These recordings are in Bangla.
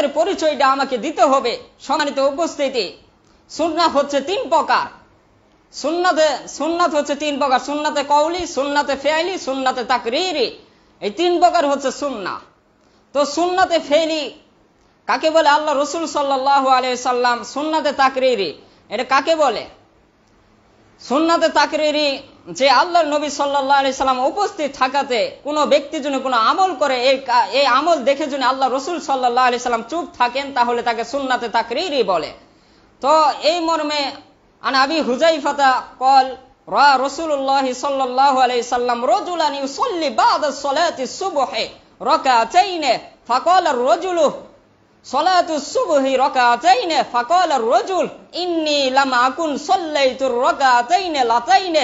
এর পরিচয়টা আমাকে দিতে হবে। সম্মানিত উপস্থিতি, সুন্নাহ হচ্ছে তিন প্রকার। সুন্নাত হচ্ছে তিন প্রকার: সুন্নাতে কওলি, সুন্নাতে ফেইলি, সুন্নাতে তাকরীরি। এই তিন প্রকার হচ্ছে সুন্নাহ। তো সুন্নাতে ফেইলি কাকে বলে? আল্লাহ রাসূল সাল্লাল্লাহু আলাইহি সাল্লাম সুন্নাতে তাকরীরি এটা কাকে বলে? সুন্নাতে তাকরীরি যে আল্লাহর নবী সাল্লাল্লাহু আলাইহি সাল্লাম উপস্থিত থাকাতে কোনো ব্যক্তি যদি কোনো আমল করে, এই আমল দেখে যদি আল্লাহ রাসূল সাল্লাল্লাহু আলাইহি সাল্লাম চুপ থাকেন, তাহলে তাকে সুন্নাতে তাকরীরি বলে। তো এই মর্মে আন আবি হুযায়ফা قال রা রাসূলুল্লাহ সাল্লাল্লাহু আলাইহি সাল্লাম রাজুলান ইউসাল্লি বা'দা সালাতি সুবহি রাকাতাইন ফাকালা আর-রাজুলু সালাতু সুবহি রাকাতাইন ফাকালা আর-রাজুল ইন্নী লাম আকুন সাল্লাইতু রাকাতাইন লাতাইন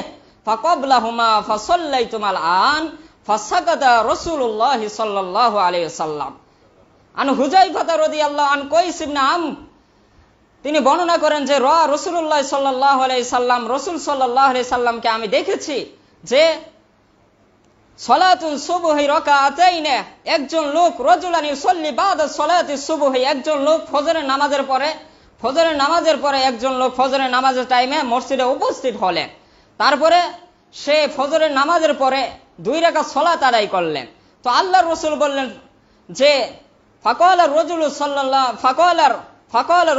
ফাকাবলাহুমা ফাসাল্লাইতু আল-আন ফাসাকাতা রাসূলুল্লাহ সাল্লাল্লাহু আলাইহি ওয়াসাল্লাম। আন হুযায়ফা রাদিয়াল্লাহু আন কাইস ইবনে আমর তিনি বর্ণনা করেন যে রাসূলুল্লাহ সাল্লাল্লাহু আলাইহি সাল্লাম, রাসূল সাল্লাল্লাহু আলাইহি সাল্লামকে আমি দেখেছি যে সালাতুন সুবহি রাকাতাইন, একজন লোক রাজুলান ইউসাল্লি বা'দা সালাতি সুবহি, একজন লোক ফজরের নামাজের পরে একজন লোক ফজরের নামাজের টাইমে মসজিদে উপস্থিত হলেন। তারপরে সে ফজরের নামাজের পরে 2 রাকাত সালাত আদায় করলেন। তো আল্লাহর রাসূল বললেন যে ফাকালা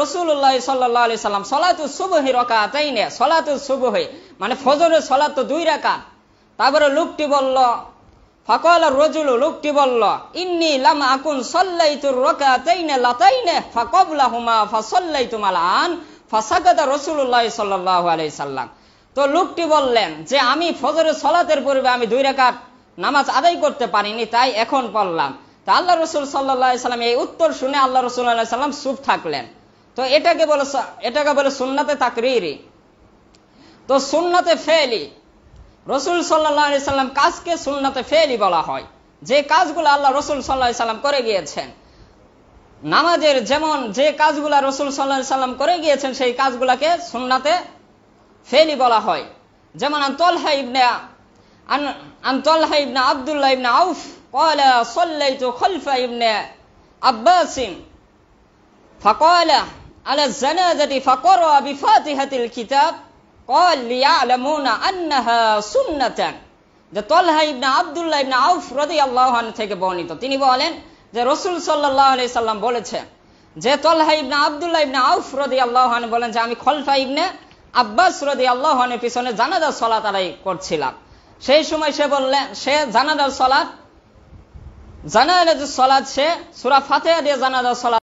রাসূলুল্লাহ সাল্লাল্লাহু আলাইহি সাল্লাম সালাতু সুবহি রাকাতাইন, সালাতু সুবহি মানে ফজরের সালাত তো 2 রাকাত। তারপরে লোকটি বলল, ফাকালা রাজুলু, লোকটি বলল, ইন্নী লাম আকুন সাল্লাইতু রাকাতাইন লাতাইন ফাকাবলাহুমা ফাসাল্লাইতু আল-আন ফাসাকাতা রাসূলুল্লাহ সাল্লাল্লাহু আলাইহি সাল্লাম। তো লোকটি বললেন যে আমি ফজরের সালাতের পূর্বে আমি 2 রাকাত নামাজ আদায় করতে পারিনি, তাই এখন পড়লাম। তা আল্লাহ রাসূল সাল্লাল্লাহু আলাইহি সাল্লাম এই উত্তর শুনে আল্লাহ রাসূল সাল্লাল্লাহু আলাইহি সাল্লাম চুপ থাকলেন। তো এটাকে বলে সুন্নাতে তাকরীরি। তো সুন্নাতে ফেইলি, রাসূল সাল্লাল্লাহু আলাইহি সাল্লাম কাজকে সুন্নাতে ফেইলি বলা হয়। যে কাজগুলো আল্লাহ রাসূল সাল্লাল্লাহু আলাইহি সাল্লাম করে গিয়েছেন, নামাজের যেমন যে কাজগুলো রাসূল সাল্লাল্লাহু আলাইহি সাল্লাম করে গিয়েছেন, সেই কাজগুলোকে সুন্নাতে ফেইলি বলা হয়। যেমন আন তালহা ইবনে আব্দুল্লাহ ইবনে আউফ قال صليت خلف ابن عباس فقال على الجنازة فقرأ بفاتحة الكتاب قال ليعلمون أنها سنة। যে তালহা ইবনে আব্দুল্লাহ ইবনে আউফ রাদিয়াল্লাহু আনহু থেকে বর্ণিত, তিনি বলেন যে রাসূল সাল্লাল্লাহু আলাইহি সাল্লাম বলেছেন যে তালহা ইবনে আব্দুল্লাহ ইবনে আউফ রাদিয়াল্লাহু আনহু বলেন যে আমি খলিফা ইবনে আব্বাস রাদিয়াল্লাহু আনহুর পিছনে জানাজার সালাত আদায় করছিলাম। সেই সময় সে জানাজার সালাত সে সূরা ফাতিহা দিয়ে জানাজার সালাত